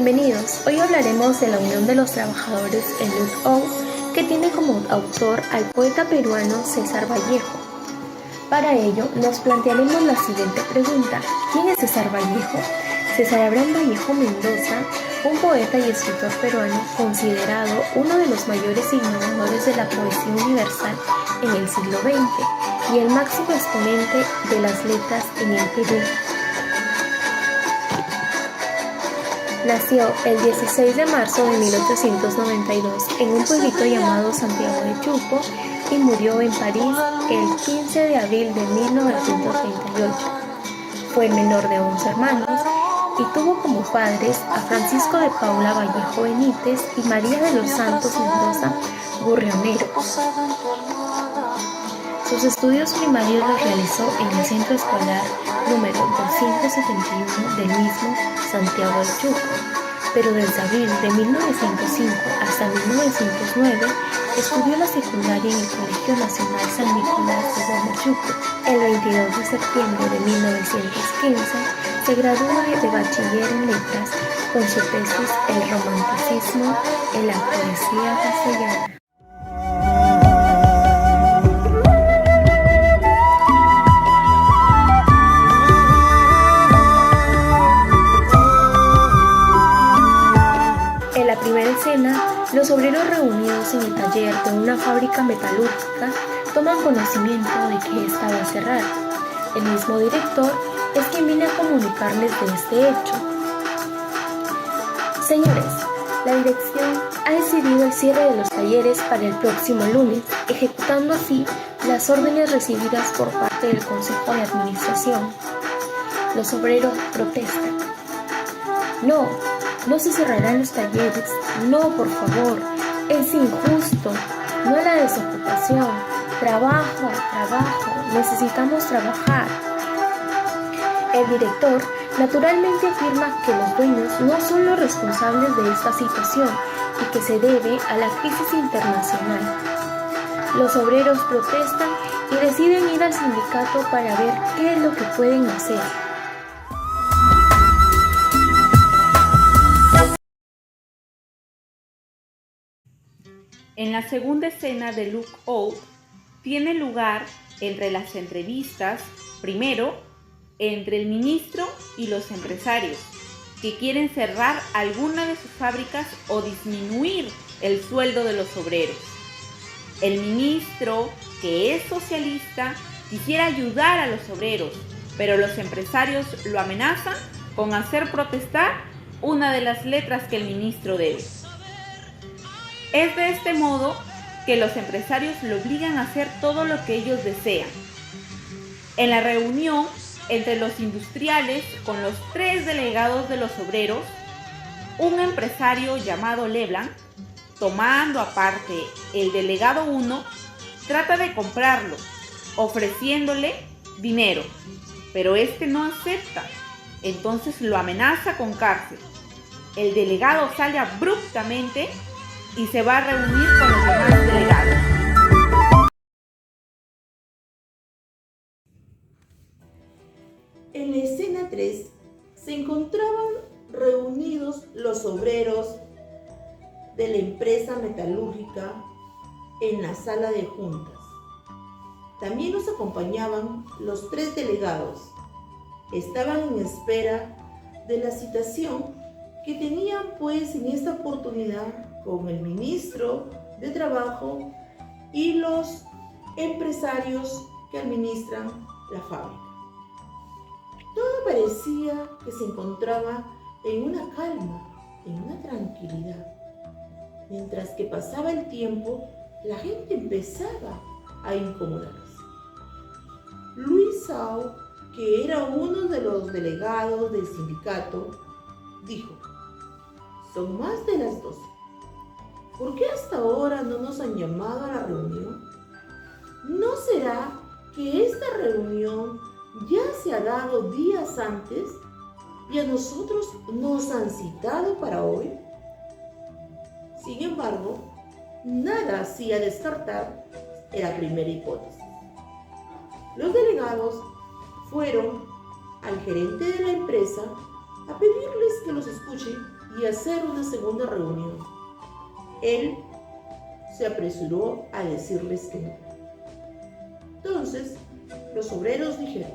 Bienvenidos, hoy hablaremos de la Unión de los Trabajadores en Luc-Out, que tiene como autor al poeta peruano César Vallejo. Para ello, nos plantearemos la siguiente pregunta: ¿quién es César Vallejo? César Abraham Vallejo Mendoza, un poeta y escritor peruano considerado uno de los mayores innovadores de la poesía universal en el siglo XX y el máximo exponente de las letras en el Perú. Nació el 16 de marzo de 1892 en un pueblito llamado Santiago de Chusco y murió en París el 15 de abril de 1938. Fue el menor de 11 hermanos y tuvo como padres a Francisco de Paula Vallejo Benítez y María de los Santos Mendoza Gurrionero. Sus estudios primarios los realizó en el centro escolar número 271 del mismo Santiago de Chusco, pero desde abril de 1905 hasta 1909 estudió la secundaria en el Colegio Nacional San Nicolás de Huamachuco. El 22 de septiembre de 1915 se graduó de bachiller en letras con su tesis El romanticismo en la poesía castellana. En la primera escena, los obreros reunidos en el taller de una fábrica metalúrgica toman conocimiento de que ésta va a cerrar. El mismo director es quien viene a comunicarles de este hecho. Señores, la dirección ha decidido el cierre de los talleres para el próximo lunes, ejecutando así las órdenes recibidas por parte del Consejo de Administración. Los obreros protestan. No se cerrarán los talleres. No, por favor. Es injusto. No a la desocupación. Trabajo. Necesitamos trabajar. El director naturalmente afirma que los dueños no son los responsables de esta situación y que se debe a la crisis internacional. Los obreros protestan y deciden ir al sindicato para ver qué es lo que pueden hacer. En la segunda escena de Luc-Out tiene lugar entre las entrevistas, primero, entre el ministro y los empresarios, que quieren cerrar alguna de sus fábricas o disminuir el sueldo de los obreros. El ministro, que es socialista, quisiera ayudar a los obreros, pero los empresarios lo amenazan con hacer protestar una de las letras que el ministro debe. Es de este modo que los empresarios lo obligan a hacer todo lo que ellos desean. En la reunión entre los industriales con los 3 delegados de los obreros, un empresario llamado Leblanc, tomando aparte el delegado 1, trata de comprarlo, ofreciéndole dinero, pero este no acepta, entonces lo amenaza con cárcel. El delegado sale abruptamente y se va a reunir con los demás delegados. En la escena 3 se encontraban reunidos los obreros de la empresa metalúrgica en la sala de juntas. También nos acompañaban los 3 delegados. Estaban en espera de la citación que tenían pues en esta oportunidad con el ministro de Trabajo y los empresarios que administran la fábrica. Todo parecía que se encontraba en una calma, en una tranquilidad. Mientras que pasaba el tiempo, la gente empezaba a incomodarse. Luis Sao, que era uno de los delegados del sindicato, dijo: son más de las 12. ¿Por qué hasta ahora no nos han llamado a la reunión? ¿No será que esta reunión ya se ha dado días antes y a nosotros nos han citado para hoy? Sin embargo, nada hacía descartar la primera hipótesis. Los delegados fueron al gerente de la empresa a pedirles que los escuche y hacer una segunda reunión. Él se apresuró a decirles que no. Entonces, los obreros dijeron: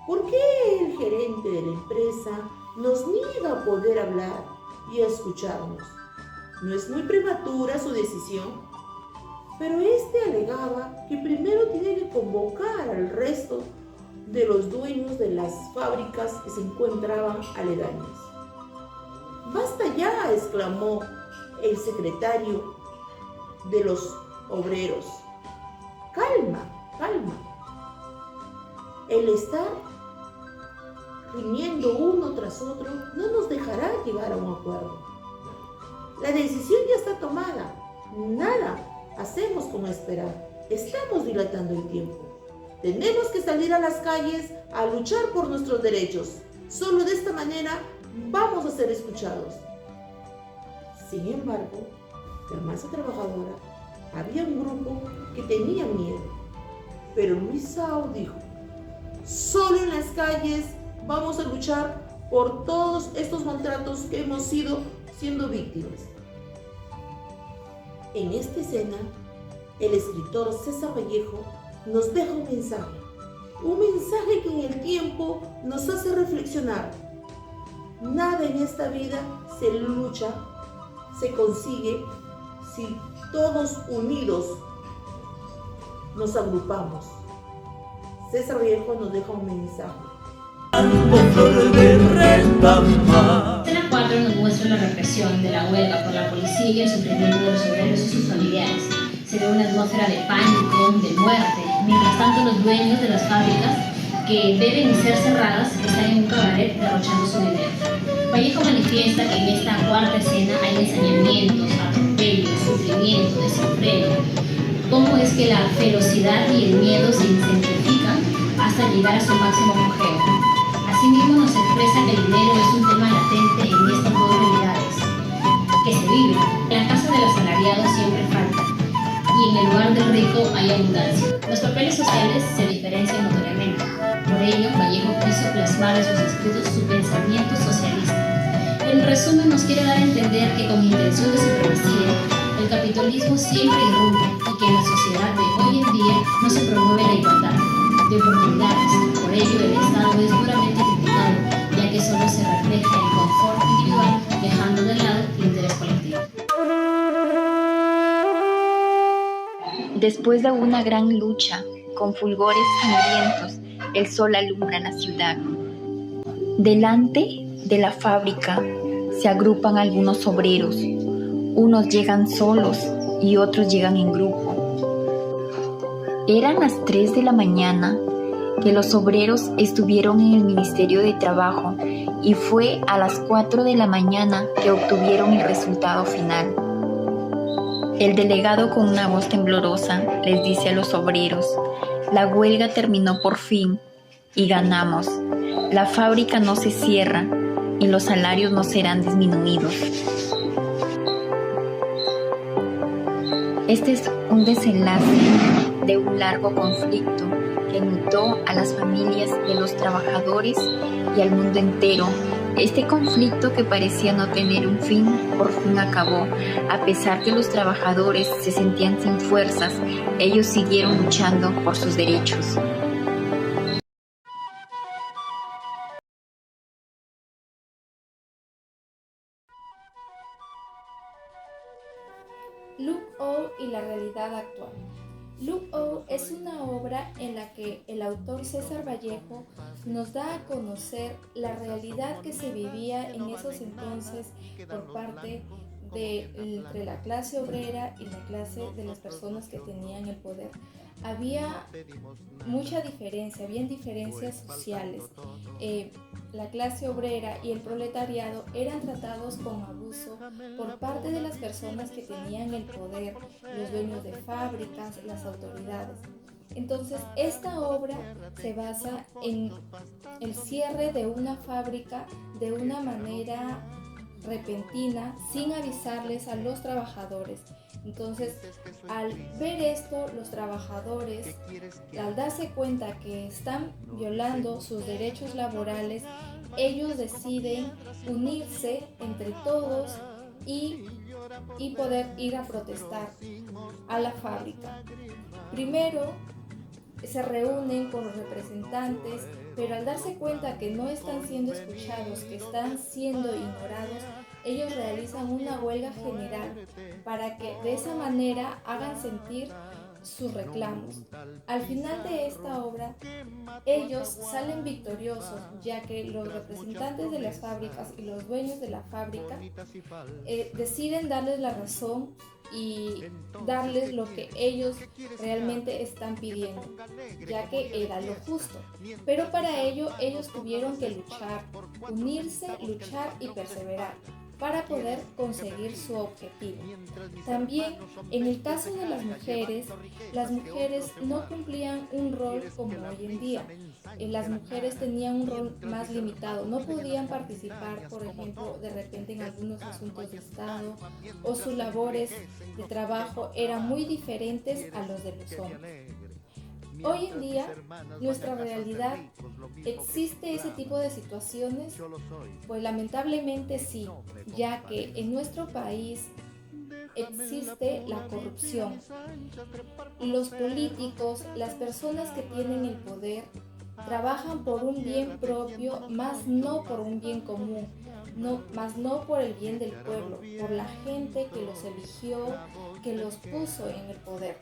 ¿por qué el gerente de la empresa nos niega a poder hablar y a escucharnos? ¿No es muy prematura su decisión? Pero este alegaba que primero tiene que convocar al resto de los dueños de las fábricas que se encontraban aledañas. ¡Basta ya!, exclamó el secretario de los obreros. Calma, calma. El estar riñendo uno tras otro no nos dejará llegar a un acuerdo. La decisión ya está tomada. Nada hacemos como esperar. Estamos dilatando el tiempo. Tenemos que salir a las calles a luchar por nuestros derechos. Solo de esta manera vamos a ser escuchados. Sin embargo, la masa trabajadora, había un grupo que tenía miedo. Pero Luis Sao dijo: solo en las calles vamos a luchar por todos estos maltratos que hemos sido siendo víctimas. En esta escena, el escritor César Vallejo nos deja un mensaje que en el tiempo nos hace reflexionar. Nada en esta vida se lucha, se consigue si todos unidos nos agrupamos. César Vallejo nos deja un mensaje. Escena 4 nos muestra la represión de la huelga por la policía y el sufrimiento de los obreros y sus familiares. Se ve una atmósfera de pánico, de muerte. Mientras tanto, los dueños de las fábricas que deben ser cerradas están en un cabaret derrochando su dinero. Vallejo manifiesta que en esta cuarta escena hay ensañamientos, atropellos, sufrimiento, desenfreno. Cómo es que la ferocidad y el miedo se intensifican hasta llegar a su máximo apogeo. Asimismo, nos expresa que el dinero es un tema latente en estas dos realidades que se viven. En la casa del asalariado siempre falta, y en el lugar del rico hay abundancia. Los papeles sociales se diferencian notoriamente. Por ello, Vallejo quiso plasmar en sus escritos su pensamiento socialista. En resumen, nos quiere dar a entender que con intención de supremacía, el capitalismo siempre irrumpe y que en la sociedad de hoy en día no se promueve la igualdad de oportunidades. Por ello, el Estado es duramente criticado, ya que solo se refleja el confort individual, dejando de lado el interés colectivo. Después de una gran lucha, con fulgores sangrientos, el sol alumbra la ciudad. Delante de la fábrica se agrupan algunos obreros. Unos llegan solos y otros llegan en grupo. Eran las 3 de la mañana que los obreros estuvieron en el Ministerio de Trabajo y fue a las 4 de la mañana que obtuvieron el resultado final. El delegado, con una voz temblorosa, les dice a los obreros: la huelga terminó por fin y ganamos. La fábrica no se cierra y los salarios no serán disminuidos. Este es un desenlace de un largo conflicto que enlutó a las familias de los trabajadores y al mundo entero. Este conflicto, que parecía no tener un fin, por fin acabó. A pesar que los trabajadores se sentían sin fuerzas, ellos siguieron luchando por sus derechos. Lookout y la realidad actual. Lookout es una obra en la que el autor César Vallejo nos da a conocer la realidad que se vivía en esos entonces por parte entre la clase obrera y la clase de las personas que tenían el poder. Había mucha diferencia, habían diferencias sociales. La clase obrera y el proletariado eran tratados con abuso por parte de las personas que tenían el poder, los dueños de fábricas, las autoridades. Entonces, esta obra se basa en el cierre de una fábrica de una manera repentina, sin avisarles a los trabajadores. Entonces, al ver esto, los trabajadores, al darse cuenta que están violando sus derechos laborales, ellos deciden unirse entre todos y poder ir a protestar a la fábrica. Primero se reúnen con los representantes, pero al darse cuenta que no están siendo escuchados, que están siendo ignorados, ellos realizan una huelga general para que de esa manera hagan sentir sus reclamos. Al final de esta obra, ellos salen victoriosos, ya que los representantes de las fábricas y los dueños de la fábrica deciden darles la razón y darles lo que ellos realmente están pidiendo, ya que era lo justo. Pero para ello ellos tuvieron que luchar, unirse, luchar y perseverar para poder conseguir su objetivo. También en el caso de las mujeres no cumplían un rol como hoy en día. Las mujeres tenían un rol más limitado, no podían participar, por ejemplo, de repente en algunos asuntos de Estado, o sus labores de trabajo eran muy diferentes a los de los hombres. Hoy en día, nuestra realidad, ¿existe ese tipo de situaciones? Pues lamentablemente sí, ya que en nuestro país existe la corrupción. Los políticos, las personas que tienen el poder, trabajan por un bien propio, más no por un bien común, más no por el bien del pueblo, por la gente que los eligió, que los puso en el poder.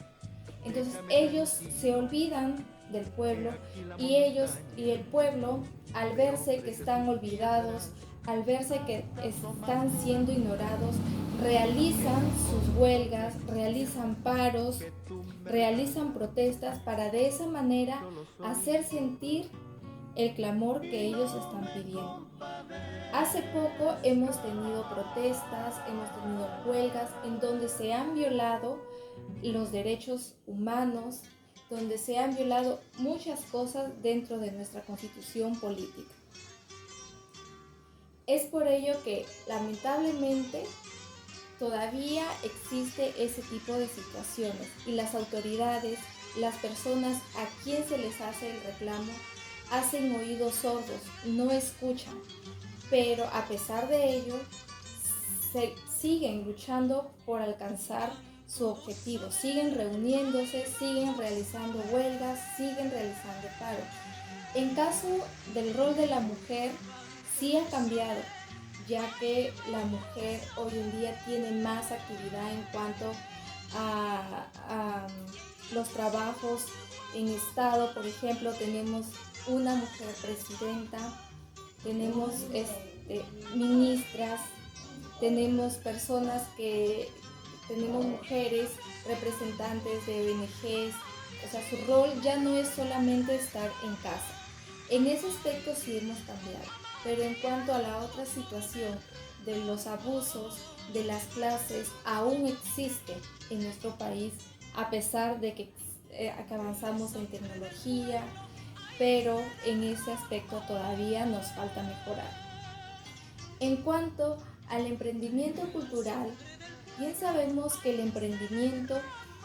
Entonces ellos se olvidan del pueblo y el pueblo, al verse que están olvidados, al verse que están siendo ignorados, realizan sus huelgas, realizan paros, realizan protestas para de esa manera hacer sentir el clamor que ellos están pidiendo. Hace poco hemos tenido protestas, hemos tenido huelgas en donde se han violado los derechos humanos, donde se han violado muchas cosas dentro de nuestra constitución política. Es por ello que lamentablemente todavía existe ese tipo de situaciones y las autoridades, las personas a quien se les hace el reclamo, hacen oídos sordos, no escuchan, pero a pesar de ello siguen luchando por alcanzar su objetivo, siguen reuniéndose, siguen realizando huelgas, siguen realizando paros. En caso del rol de la mujer, sí ha cambiado, ya que la mujer hoy en día tiene más actividad en cuanto a los trabajos en Estado. Por ejemplo, tenemos una mujer presidenta, tenemos ministras, tenemos tenemos mujeres representantes de ONGs, o sea, su rol ya no es solamente estar en casa. En ese aspecto sí hemos cambiado, pero en cuanto a la otra situación de los abusos de las clases, aún existe en nuestro país, a pesar de que avanzamos en tecnología, pero en ese aspecto todavía nos falta mejorar. En cuanto al emprendimiento cultural, bien sabemos que el emprendimiento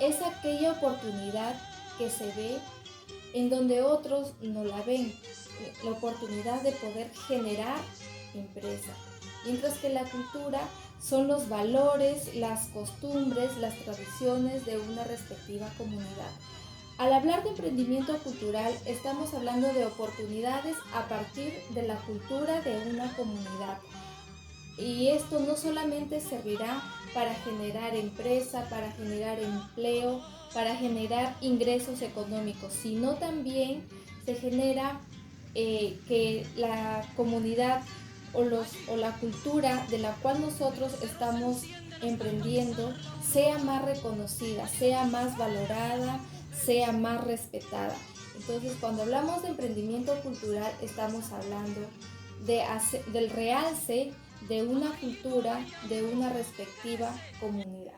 es aquella oportunidad que se ve en donde otros no la ven, la oportunidad de poder generar empresa, mientras que la cultura son los valores, las costumbres, las tradiciones de una respectiva comunidad. Al hablar de emprendimiento cultural, estamos hablando de oportunidades a partir de la cultura de una comunidad. Y esto no solamente servirá para generar empresa, para generar empleo, para generar ingresos económicos, sino también se genera que la comunidad o la cultura de la cual nosotros estamos emprendiendo sea más reconocida, sea más valorada, sea más respetada. Entonces, cuando hablamos de emprendimiento cultural, estamos hablando del realce de una cultura, de una respectiva comunidad.